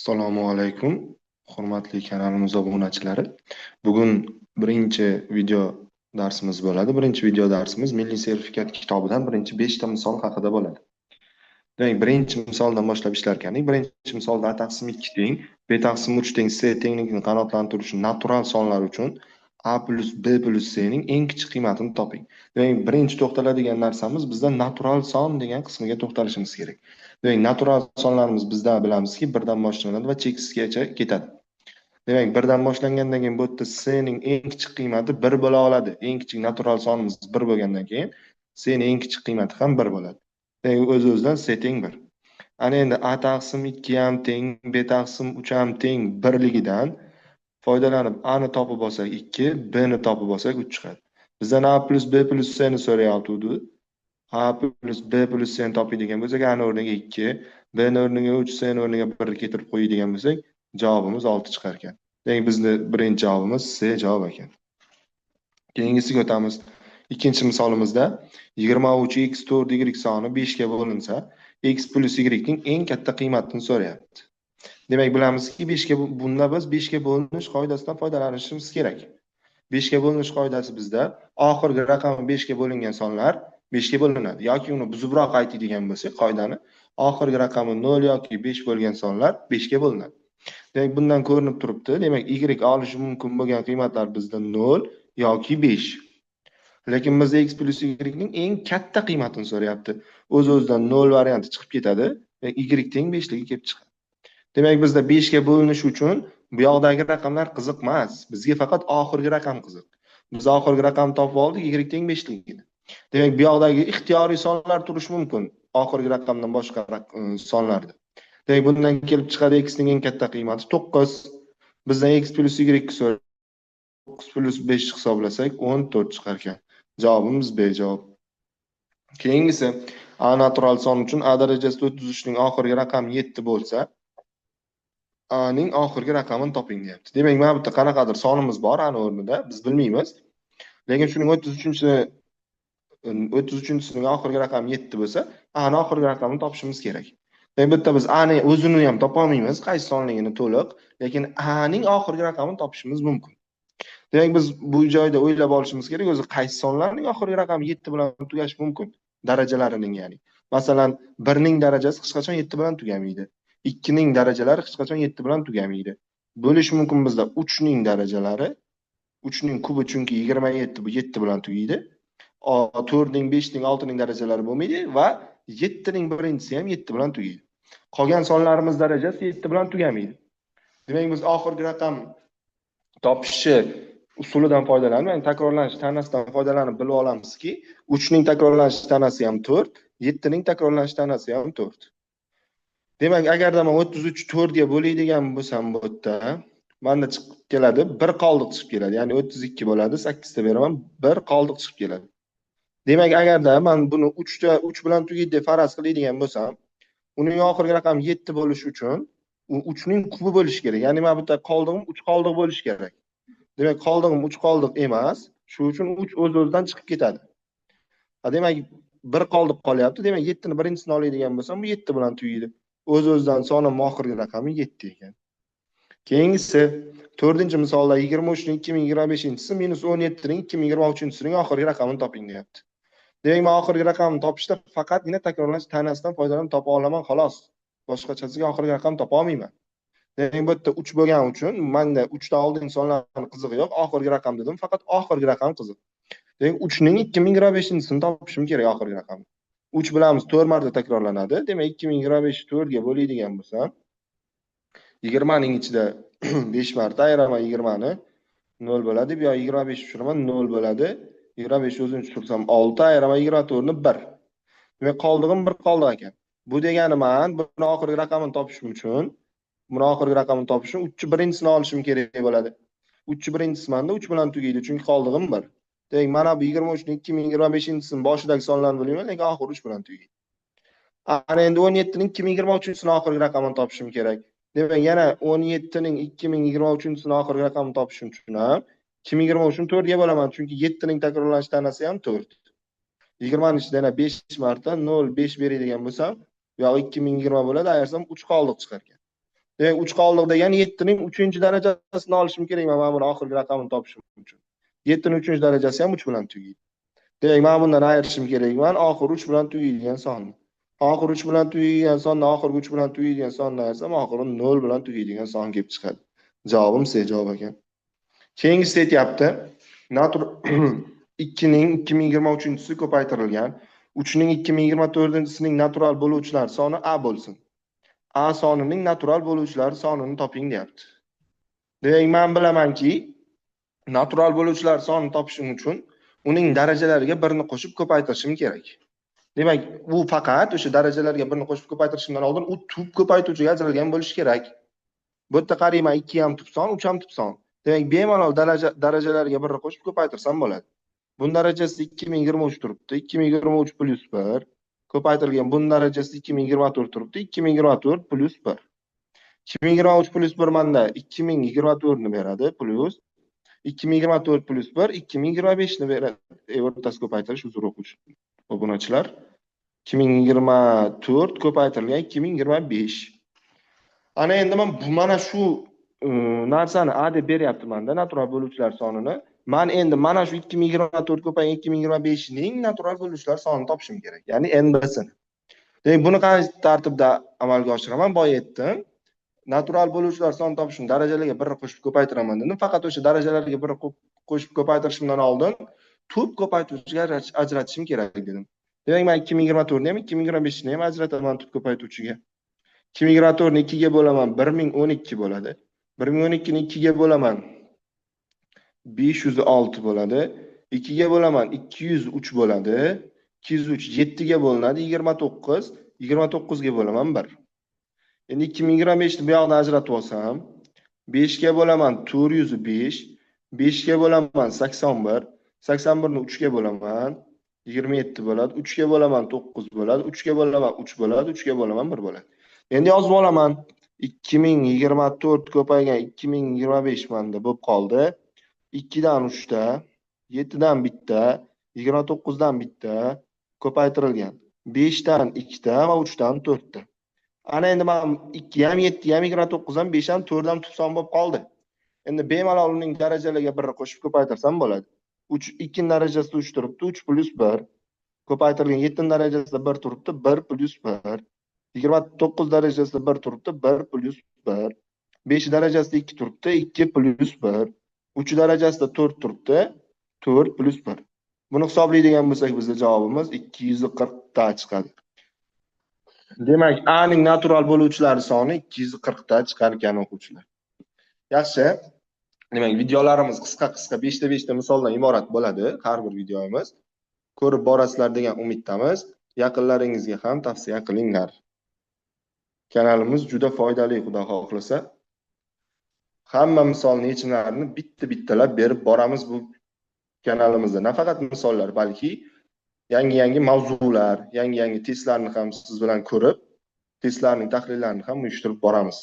Assalomu alaykum, hurmatli kanalimiz obunachilari. Bugun birinchi video darsimiz bo'ladi. Birinchi video darsimiz Milliy sertifikat kitobidan birinchi 5 ta misol haqida bo'ladi. Demak, birinchi misoldan boshlab ishlar ekandik. Birinchi misolda a taqsim 2 teng, b taqsim 3 teng c tenglikni qanoatlantirish uchun natural sonlar uchun a plus b plus c ning eng kichik qiymatini toping. Demak, birinchi to'xtaladigan narsamiz bizda natural son degan qismiga to'xtalishimiz kerak. Demak, natural sonlarimiz bizda bilamizki, birdan boshlanadi va cheksizgacha ketadi. Demak, birdan boshlangandan keyin bu yerda c ning eng kichik qiymati 1 bo'la oladi. Eng kichik natural sonimiz 1 bo'lgandan keyin c ning eng kichik qiymati ham 1 bo'ladi. Demak, o'z-o'zidan c teng 1. Ana endi a taqsim 2 ham teng, b taqsim 3 ham teng 1 ligidan foydalanib a ni topib olsak 2, b ni topib olsak 3 chiqadi. Bizdan a plus b plus c ni so'rayapti. A plus B plus C ni topadigan bo'lsak, A ni o'rniga 2, B ni o'rniga 3, C ni o'rniga 1 keltirib qo'yadigan bo'lsak, javobimiz 6 chiqar ekan. Demak, bizning birinchi javobimiz C javob ekan. Keyingisiga o'tamiz. Ikkinchi misolimizda 23x4 y soni 5 ga bo'linsa, x plus y ning eng katta qiymatini so'rayapti. Demak, bilamizki, 5 ga bunda biz 5 ga bo'linish qoidasidan foydalanishimiz kerak. 5 ga bo'linish qoidasi bizda oxirgi raqam 5 ga bo'lingan sonlar 5 ga bo'linadi. Yoki uni buzibroq aytadigan bo'lsak, qoidani oxirgi raqami 0 yoki 5 bo'lgan sonlar 5 ga bo'linadi. Demak, bundan ko'rinib turibdi. Demak, y olishi mumkin bo'lgan qiymatlar bizda 0 yoki 5. Lekin bizda x plus y ning eng katta qiymatini so'rayapti. O'z-o'zidan 0 varianti chiqib ketadi va y teng 5 ligi kelib chiqadi. Demak, bizda 5 ga bo'linish uchun bu yoqdagi raqamlar qiziq emas. Bizga faqat oxirgi raqam qiziq. Biz oxirgi raqamni topib oldik, y teng 5 ligini. Demak, bu yoqdagi ixtiyoriy sonlar turishi mumkin oxirgi raqamdan boshqa sonlarda. Demak, bundan kelib chiqadi x ning eng katta qiymati 9. Bizdan x plus y so'rayapti. 9 plus 5 hisoblasak 14 chiqar ekan. Javobimiz B javob. Keyingisi a natural son uchun a darajasida 33 ning oxirgi raqami 7 bo'lsa, a ning oxirgi raqamini toping deyapti. Demak, mana bu yerda qanaqadir sonimiz bor ana o'rnida, biz bilmaymiz. Lekin shuning 33-sining oxirgi raqami 7 bo'lsa, a ning oxirgi raqamini topishimiz kerak. Demak, bu yerda biz a ning o'zini ham topa olmaymiz, qaysi sonligini to'liq, lekin a ning oxirgi raqamini topishimiz mumkin. Demak, biz bu joyda o'ylab olishimiz kerak, o'zi qaysi sonlarning oxirgi raqami 7 bilan tugashi mumkin, darajalarining ya'ni. Masalan, 1 ning darajasi hech qachon 7 bilan tugamaydi. 2 ning darajalari hech qachon 7 bilan tugamaydi. Bo'lish mumkin bizda 3 ning darajalari, 3 ning kubi chunki 27 bu 7 bilan tugaydi. 4 ning, 5 ning, 6 ning darajalari bo'lmaydi va 7 ning birinchisi ham 7 bilan tugaydi. Qolgan sonlarimiz darajasi 7 bilan tugamaydi. Demak, biz oxirgi raqam topishni usulidan foydalanib, ya'ni takrorlanish tanasidan foydalanib bilib olamizki, 3 ning takrorlanish tanasi ham 4, 7 ning takrorlanish tanasi ham 4. Demak, agarda men 33 4 ga bo'ladigan bo'lsam bu yerda, menda chiqib keladi, 1 qoldiq chiqib keladi. Ya'ni 32 bo'ladi, 8 ta beraman, 1 qoldiq chiqib keladi. Demak, agarda men buni 3 bilan tugaydi deb faraz qiladigan bo'lsam, uning oxirgi raqami 7 bo'lishi uchun 3 ning kubi bo'lishi kerak. Ya'ni men bu yerda qoldig'im 3 qoldiq bo'lishi kerak. Demak, qoldig'im 3 qoldiq emas, shuning uchun 3 o'z-o'zidan chiqib ketadi. Demak, 1 qoldiq qolyapti. Demak, 7 ni birinchisini oladigan bo'lsam, bu 7 bilan tugaydi. O'z-o'zidan sonim oxirgi raqami 7 ekan. Keyingisi 4-misolda 23 ning 2025-chisi minus 17 ning 2023-sining oxirgi raqamini toping deyapti. Demak, men oxirgi raqamni topishda faqatgina takrorlanish tanasidan foydalanib topa olaman xolos. Boshqachasiga oxirgi raqamni topa olmayman. Demak, bu yerda 3 bo'lgani uchun menda 3 dan oldingi sonlarning qizig'i yo'q, oxirgi raqam dedim, faqat oxirgi raqam qiziq. Demak, 3 ning 2025-sini topishim kerak oxirgi raqamni. 3 bilamiz 4 marta takrorlanadi. Demak, 2025 4 ga bo'ladigan bo'lsa, 20 ning ichida 5 marta ayiraman 20 ni 0 bo'ladi. Bu yoq 25 tushiraman 0 bo'ladi. 25 o'zini tushirsam 6, ayiraman 24 ni 1. Demak, qoldig'im 1 qoldiq ekan. Bu degani men buni oxirgi raqamini topishim uchun, buni oxirgi raqamini topishim 3 birinchisini olishim kerak bo'ladi. 3 birinchisi menda 3 bilan tugaydi, chunki qoldig'im 1. Demak, mana bu 23 ning 2025-sini boshidagi sonlarni bilmayman, lekin oxiri 3 bilan tugaydi. Ana endi 17 ning 2023-sini oxirgi raqamini topishim kerak. Demak, yana 17 ning 2023-sini oxirgi raqamini topishim uchun ham 2023 ni 4 ga bo'laman, chunki 7 ning takrorlanish tanasi ham 4. 20 ning ichida yana 5 marta 0 5 beradigan bo'lsam, bu yoq 2020 bo'ladi, ayarsam 3 qoldiq chiqar ekan. Demak, 3 qoldiq degan 7 ning 3-darajasini olishim kerak mana buni oxirgi raqamini topishim uchun. 7 ning 3-darajasi ham 3 bilan tugaydi. Demak, men bundan ayirishim kerakman oxiri 3 bilan tugaydigan sonni. Oxiri 3 bilan tugaydigan sonni oxirgi 3 bilan tugaydigan sonni ayrsam, oxiri 0 bilan tugaydigan son kelib chiqadi. Javobim C javob ekan. Keyingisi aytyapti. 2 ning 2023-chisi ko'paytirilgan, 3 ning 2024-chisining natural bo'luvchilar soni A bo'lsin. A sonining natural bo'luvchilar sonini toping deyapti. Demak, men bilamanki, natural bo'luvchilar sonini topishim uchun uning darajalariga 1 ni qo'shib ko'paytirishim kerak. Demak, bu faqat o'sha darajalarga 1 ni qo'shib ko'paytirishimdan oldin u tub ko'paytuvchiga ajralgan bo'lishi kerak. Bu yerda qarayman 2 ham tub son, 3 ham tub son. Demak, bemalol darajalariga 1 ni qo'shib ko'paytirsam bo'ladi. Bun darajasi 2023 turibdi. 2023 plus 1 ko'paytirilgan bun darajasi 2024 turibdi. 2024 plus 1. 2023 plus 1 manda 2024 ni beradi plus 2024 plus 1 2025 ni beradi. O'rtasi ko'paytirish uzr o'quvchi obunachilar. 2024 ko'paytirilgan 2025. Ana endi men mana shu narsani A deb beryapti menda natural bo'luvchilar sonini. Men endi mana shu 2024 ko'paygan 2025 ning natural bo'luvchilar sonini topishim kerak. Ya'ni n b'sini. Demak, buni qanday tartibda amalga oshiraman? Boya aytdim. Natural bo'luvchilar sonini topishim darajalarga 1 qo'shib ko'paytiraman dedim. Faqat o'sha darajalarga 1 qo'shib ko'paytirishimdan oldin tub ko'paytuvchiga ajratishim kerak dedim. Demak, men 2024 ni ham 2025 ni ham ajrataman tub ko'paytuvchiga. 2024 ni 2 ga bo'laman 1012 bo'ladi. 1012 ni 2 ga bo'laman 506 bo'ladi. 2 ga bo'laman 203 bo'ladi. 203 7 ga bo'linadi 29. 29 ga bo'laman 1. Endi 2025 ni bu yoqdan ajratib olsam, 5 ga bo'laman 405, 5 ga bo'laman 81, 81 ni 3 ga bo'laman 27 bo'ladi, 3 ga bo'laman 9 bo'ladi, 3 ga bo'laman 3 bo'ladi, 3 ga bo'laman 1 bo'ladi. Endi yozib olaman. 2024 ko'paygan 2025 manda bo'lib qoldi. 2 dan 3 ta, 7 dan 1 ta, 29 dan 1 ta ko'paytirilgan. 5 dan 2 ta va 3 dan 4 ta. Ana endi men 2 ham 7 ham 29 ham 5 ham 4 ham tub son bo'lib qoldi. Endi bemalol uning darajalariga 1 qo'shib ko'paytirsam bo'ladi. 2 darajasida 3 turibdi, 3 plus 1. Ko'paytirilgan 7 darajasida 1 turibdi, 1 plus 1. 29 darajasida 1 turibdi, 1 plus 1. 5 darajasida 2 turibdi, 2 plus 1. 3 darajasida 4 turibdi, 4 plus 1. Buni hisoblaydigan bo'lsak, bizning javobimiz 240 ta chiqadi. Demak, A ning natural bo'luvchilari soni 240 ta chiqar ekan o'quvchilar. Yaxshi. Demak, videolarimiz qisqa-qisqa 5 ta 5 ta misoldan iborat bo'ladi, har bir videomiz. Ko'rib borasizlar degan umiddamiz. Yaqinlaringizga ham tavsiya qilinglar. Kanalimiz juda foydali, xudo xohlasa. Hamma misolning yechimlarini bitta-bittalab berib boramiz bu kanalimizda. Nafaqat misollar, balki yangi mavzular, yangi testlarni ham siz bilan ko'rib, testlarning tahlillarini ham uyushtirib boramiz.